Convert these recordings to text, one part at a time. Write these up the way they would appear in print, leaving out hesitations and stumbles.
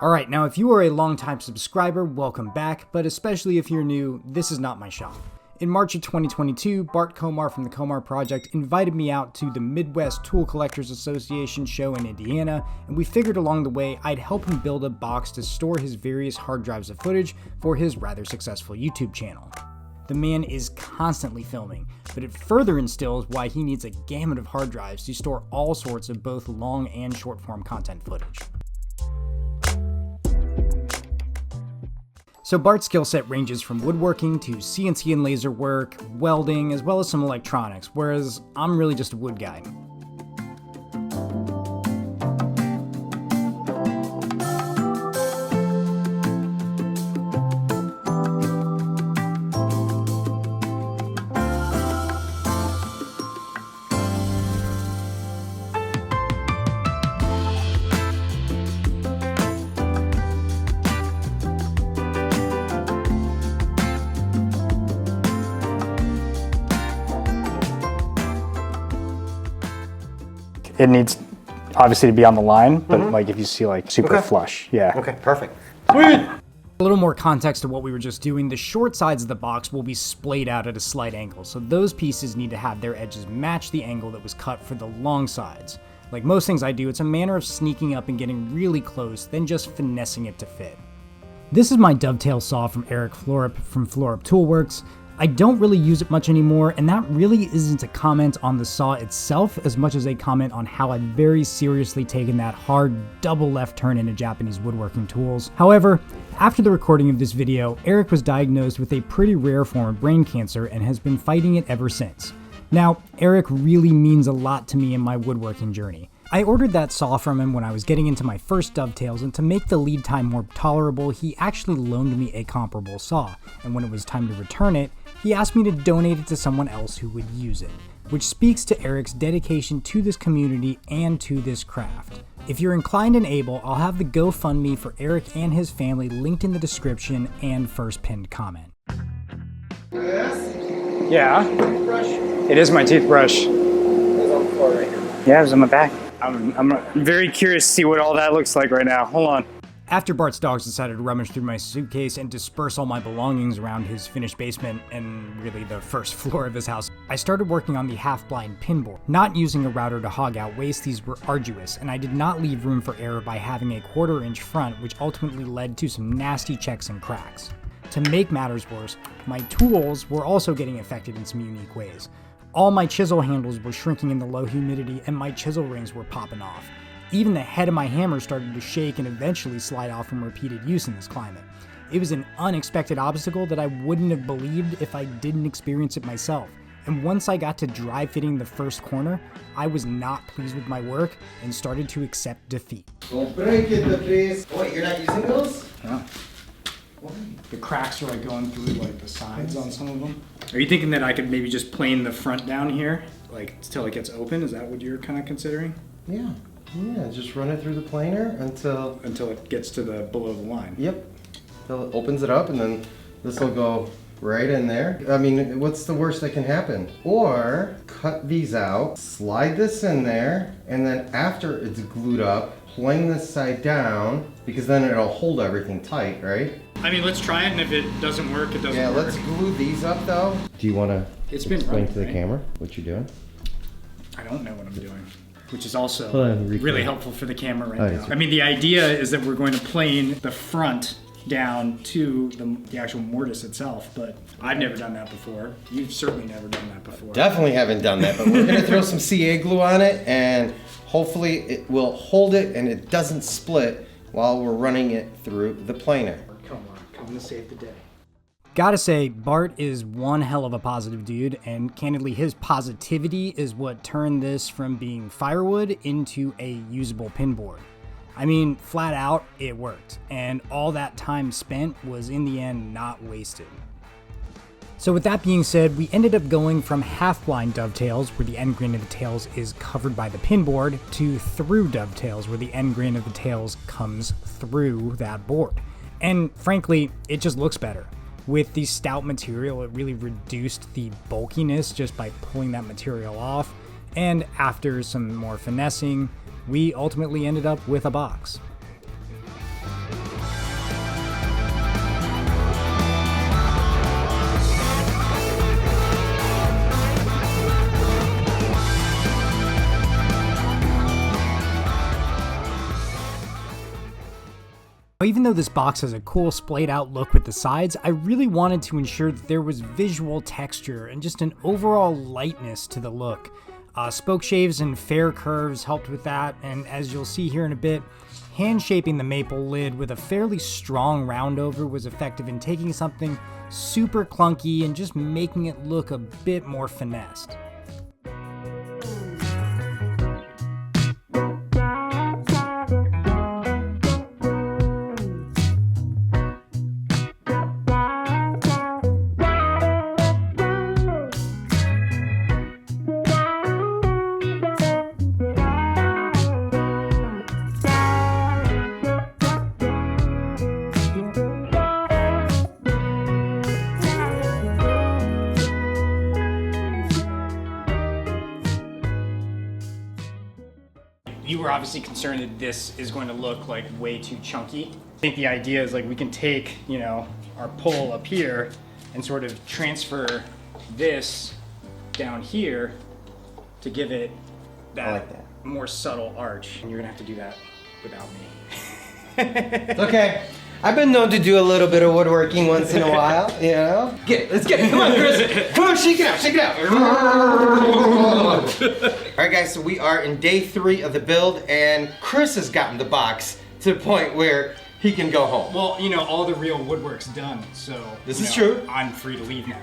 Alright, now if you are a longtime subscriber, welcome back, but especially if you're new, this is not my shop. In March of 2022, Bart Komar from the Komar Project invited me out to the Midwest Tool Collectors Association show in Indiana, and we figured along the way I'd help him build a box to store his various hard drives of footage for his rather successful YouTube channel. The man is constantly filming, but it further instills why he needs a gamut of hard drives to store all sorts of both long and short form content footage. So Bart's skill set ranges from woodworking to CNC and laser work, welding, as well as some electronics, whereas I'm really just a wood guy. It needs obviously to be on the line, but like if you see like super flush, yeah. Okay, perfect. Sweet! A little more context to what we were just doing. The short sides of the box will be splayed out at a slight angle, so those pieces need to have their edges match the angle that was cut for the long sides. Like most things I do, it's a manner of sneaking up and getting really close, then just finessing it to fit. This is my dovetail saw from Eric Florup from Florup Toolworks. I don't really use it much anymore, and that really isn't a comment on the saw itself as much as a comment on how I've very seriously taken that hard double left turn into Japanese woodworking tools. However, after the recording of this video, Eric was diagnosed with a pretty rare form of brain cancer and has been fighting it ever since. Now, Eric really means a lot to me in my woodworking journey. I ordered that saw from him when I was getting into my first dovetails, and to make the lead time more tolerable, he actually loaned me a comparable saw, and when it was time to return it, he asked me to donate it to someone else who would use it, which speaks to Eric's dedication to this community and to this craft. If you're inclined and able, I'll have the GoFundMe for Eric and his family linked in the description and first pinned comment. Yes? Yeah, Toothbrush? it is my toothbrush. It's on the floor right here. Yeah, it was on my back. I'm very curious to see what all that looks like right now. Hold on. After Bart's dogs decided to rummage through my suitcase and disperse all my belongings around his finished basement and really the first floor of his house, I started working on the half-blind pinboard. Not using a router to hog out waste, these were arduous, and I did not leave room for error by having a 1/4 inch front, which ultimately led to some nasty checks and cracks. To make matters worse, my tools were also getting affected in some unique ways. All my chisel handles were shrinking in the low humidity and my chisel rings were popping off. Even the head of my hammer started to shake and eventually slide off from repeated use in this climate. It was an unexpected obstacle that I wouldn't have believed if I didn't experience it myself. And once I got to dry fitting the first corner, I was not pleased with my work and started to accept defeat. Don't break it, please. Wait, you're not using those? Yeah. The cracks are like going through like the sides on some of them. Are you thinking that I could maybe just plane the front down here, like till it gets open? Is that what you're kind of considering? Yeah. Yeah, just run it through the planer until It gets to the below the line. Yep. Until it opens it up, and then this will go right in there. I mean, what's the worst that can happen? Or cut these out, slide this in there, and then after it's glued up, plane this side down, because then it'll hold everything tight, right? I mean, let's try it, and if it doesn't work, it doesn't work. Yeah, let's glue these up though. Do you want to explain running, to the right? camera what you're doing? I don't know what I'm doing, which is also recording. really helpful for the camera right now. Yeah. I mean, the idea is that we're going to plane the front down to the actual mortise itself, but I've never done that before. You've certainly never done that before. Definitely haven't done that, but we're gonna throw some CA glue on it, and hopefully it will hold it and it doesn't split while we're running it through the planer. Come to save the day. Gotta say, Bart is one hell of a positive dude, and candidly, his positivity is what turned this from being firewood into a usable pinboard. I mean, flat out, it worked, and all that time spent was in the end not wasted. So with that being said, we ended up going from half-blind dovetails, where the end grain of the tails is covered by the pinboard, to through dovetails, where the end grain of the tails comes through that board. And frankly, it just looks better. With the stout material, it really reduced the bulkiness just by pulling that material off, and after some more finessing, we ultimately ended up with a box. Even though this box has a cool splayed out look with the sides, I really wanted to ensure that there was visual texture and just an overall lightness to the look. Spoke shaves and fair curves helped with that, and as you'll see here in a bit, hand shaping the maple lid with a fairly strong round over was effective in taking something super clunky and just making it look a bit more finessed. You were obviously concerned that this is going to look like way too chunky. I think the idea is like we can take, you know, our pole up here and sort of transfer this down here to give it that, more subtle arch. And you're gonna have to do that without me. It's okay. I've been known to do a little bit of woodworking once in a while, you know? Let's get it. Come on, Chris. Come on, shake it out, shake it out. All right, guys, so we are in day 3 of the build, and Chris has gotten the box to the point where he can go home. Well, you know, all the real woodwork's done, so this is true. I'm free to leave now.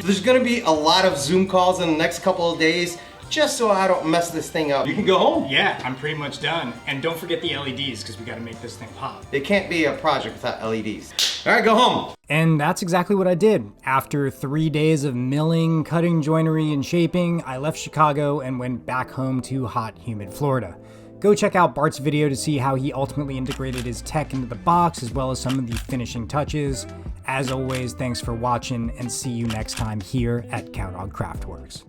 There's gonna be a lot of Zoom calls in the next couple of days, just so I don't mess this thing up. You can go home. Yeah, I'm pretty much done. And don't forget the LEDs, because we gotta make this thing pop. It can't be a project without LEDs. All right, go home. And that's exactly what I did. After 3 days of milling, cutting joinery, and shaping, I left Chicago and went back home to hot, humid Florida. Go check out Bart's video to see how he ultimately integrated his tech into the box, as well as some of the finishing touches. As always, thanks for watching, and see you next time here at Cowdog Craftworks.